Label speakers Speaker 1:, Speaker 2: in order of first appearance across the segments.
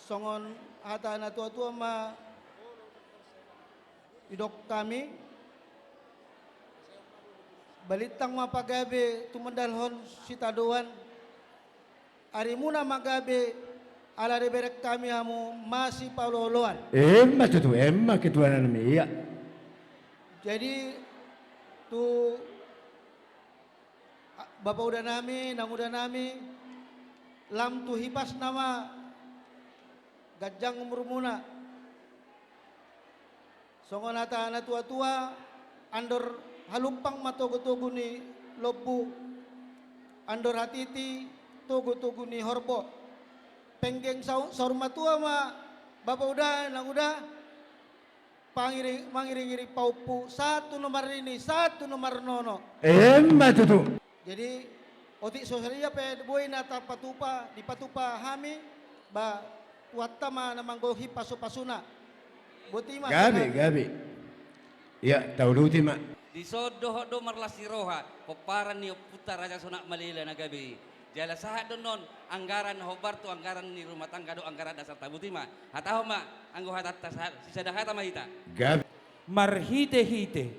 Speaker 1: songon hata na tua-tua ma idok kami balitang mapagabe tumandalhon sitaduan arimuna magabe ala reberek kami hamu masih pauloloan.
Speaker 2: Emma ketuanan iya.
Speaker 1: Jadi tu bapak udah nami, nang udah nami lam tu hipas nama gajang umur muna songon hata anak tua-tua andor halumpang matogo-togo ni lobu andor hatiti togo-togo ni horbo penggeng saur matua ma bapak udah nang udah mangiring-iring paupu satu nomor ini satu nomor nono
Speaker 2: Emma tutu.
Speaker 1: jadi otik sosialnya pe boy nata patupa di patupa hami ba tuatama namanggohi pasu-pasuna buti mah
Speaker 2: Gabi. Ya, tahu luti mak.
Speaker 3: Di sodoh do marlasi roha peparan ni putar raja sonak malila na gabi jala sahat don non anggaran hobar tu anggaran ni rumah tangga do anggaran dasar tabuti ma hataho ma anggo hatatta sisa dahata mahita
Speaker 2: Gabi.
Speaker 4: Marhite-hite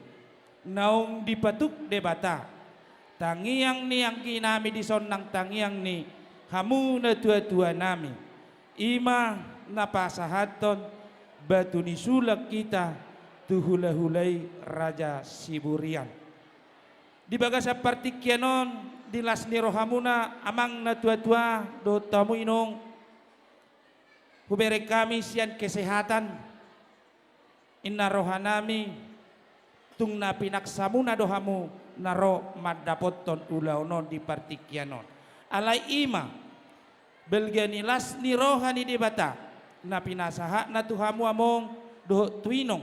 Speaker 4: naung dipatuk debata tangiang ni ang kinami di sonang tangiang ni hamu na tua-tua nami ima napasahaton batu ni sulak kita tuhula-hulai Raja Siburian di bagasa partikyanon di lasni rohamuna amang na tua-tua do tamu inong hubere kami sian kesehatan inna rohanami tung na pinaksamuna dohamu naro madapoton ulaunon di partikyanon alai ima belgani lasni rohani di bata na pinasaha na tuhamu among do tuinong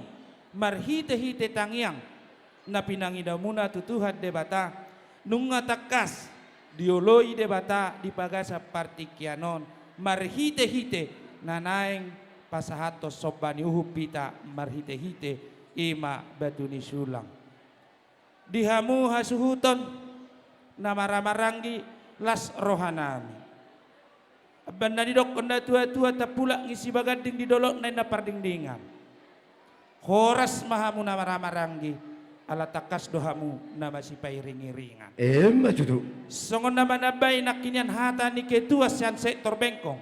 Speaker 4: marhite-hite tangiang na pinangidamuna tutuhat debata nunga takas dioloi debata di pagasa partikyanon marhite-hite nanaeng pasahato sobani uhupita marhite-hite ima batuni sulang dihamu hasuhuton na maramaranggi las rohanami banda didok kenda tua-tua tapula ngisi bagading didolok na pardingdingan horas mahamu na maramaranggi ala takas dohamu na masipay ringiringan
Speaker 2: Emma tutu.
Speaker 4: songon na manabay na kinyan hata ni ketua siyan sektor bengkong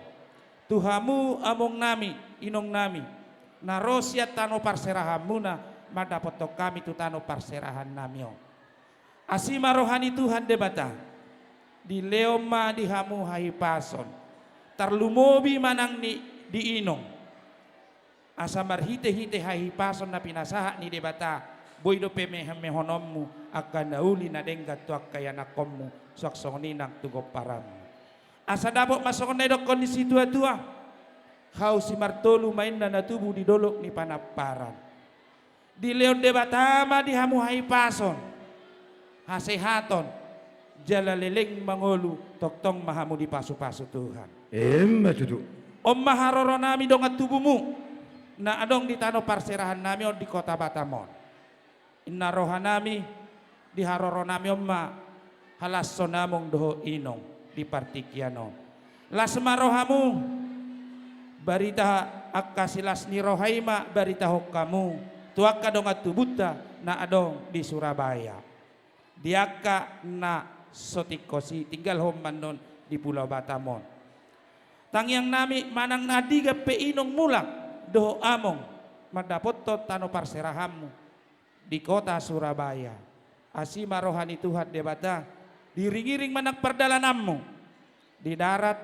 Speaker 4: tuhamu among nami inong nami na rosya tano parserahan muna madapoto kami tu tano parserahan namyo asima rohani Tuhan debata di leoma di hamu haipason tarlumobi manang ni di inong asa marhite-hite haipason na pinasaha ni debata boy do pemehonommu akan nauli na denggat tuak kaya nakommu saksonginang tugop paramu asa dabok masokon na kondisi tua-tua hau si martolu main na natubu di dolok ni panaparan di leon debatama di hamu haipason hasehaton jalaleleng mangolu toktong mahamu di pasu-pasu Tuhan
Speaker 2: Emma tutu.
Speaker 4: om maharoro nami dong at tubumu na adong di tano parserahan nami on di kota Batamon inna rohanami di haroro nami omma halasso namong doho inong di partikyanon lasma rohamu barita akasilas ni rohaima barita hokamu tuaka dong at tubuta na adong di Surabaya diaka na sotikosi tinggal homanon di Pulau Batamon tangyang nami manang nadiga peinong mulak doho among madapot to tano parserahammu di kota Surabaya asima rohani Tuhan debata diring-iring manak perdalanammu di darat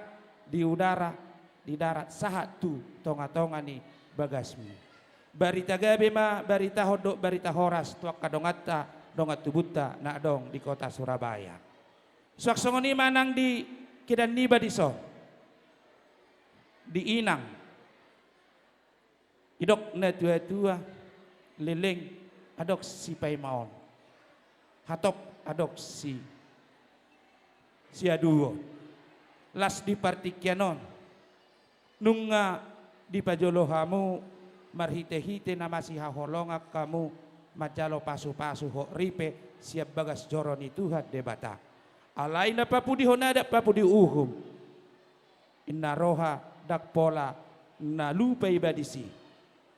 Speaker 4: di udara di darat sahat tu tonga-tonga ni bagasmu barita gabe ma barita hodok barita horas tuak kadongata dongat tubuta na dong di kota Surabaya suaksongoni manang di kidan niba diso di inang idok na tua-tua leleng adok si paimaon hatop adok si aduo las di partikyanon nunga di pajolohamu marhite-hite na masih haholongak kamu majalo pasu-pasu ho ripe siap bagas joroni Tuhan debata alai na papu di honada papu di uhum inna roha dak pola na lupa ibadisi.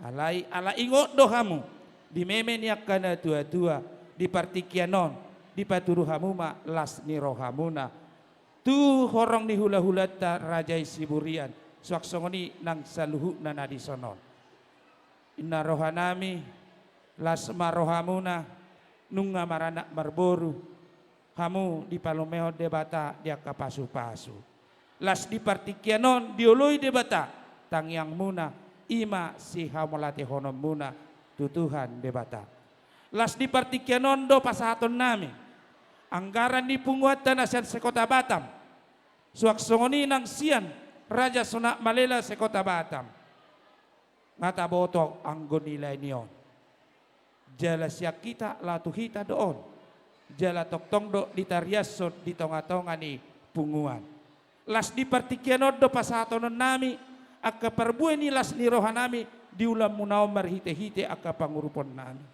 Speaker 4: Alai ala ingot dohamu di meme niak kana tua-tua di partikianon di paturu hamuma las ni rohamuna tu horong ni hula-hula ta rajai siburian swaksongoni nang saluhu nana di sonon. Inna rohanami las marohamuna nunga marana marboru hamu di palomeo debata dia kapasu-pasu. Las di partikianon dioloi debata tangyang muna ima si hamolate honom muna tutuhan debata. Las di partikianon do pasahaton nami anggaran di punguatan asian sekota Batam suaksongoni nang sian Raja Sonak Malela sekota Batam ngata botok anggon nilai nion jala siak kita latu hita doon jala toktong do ditariasot di tonga-tonga ni punguan. Las di partikianon do pasahatonon nami akka perbueni las ni rohanami diulam munao marhite-hite akka pangurupon nami.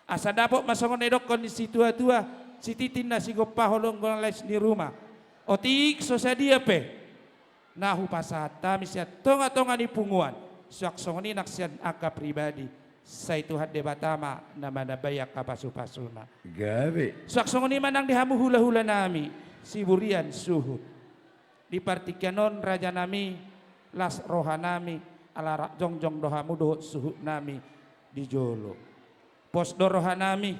Speaker 4: Asa dapok masongon edok kondisi tua-tua si titin na si gopaholong les ni rumah. Otik sosadia pe. Nahu pasahat tami siya tonga-tonga ni punguan. Suaksongoni naksian akka pribadi. Say Tuhan debatama na manabayak kapasu-pasuna.
Speaker 2: Gabi.
Speaker 4: Suaksongoni manang dihamu hula-hula nami. Si burian suhut. Di partikianon raja nami las rohanami ala jongjong dohamu dohot suhut nami di jolo. Pos do rohanami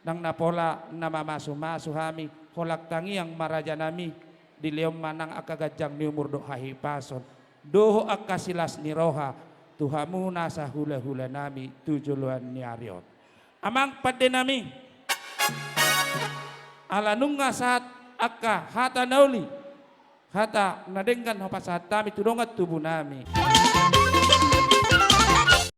Speaker 4: nang napola nama masu-masu hami holak tangi yang maraja nami di leom manang akagajang ni umur do hahi pason. Doho akasilas ni roha tuhamu nasa hula-hula nami tujuluan ni arion. Amang pade nami ala nunga saat akka hata nauli hata nadenggan hopa saat kami tudongat tubuh nami.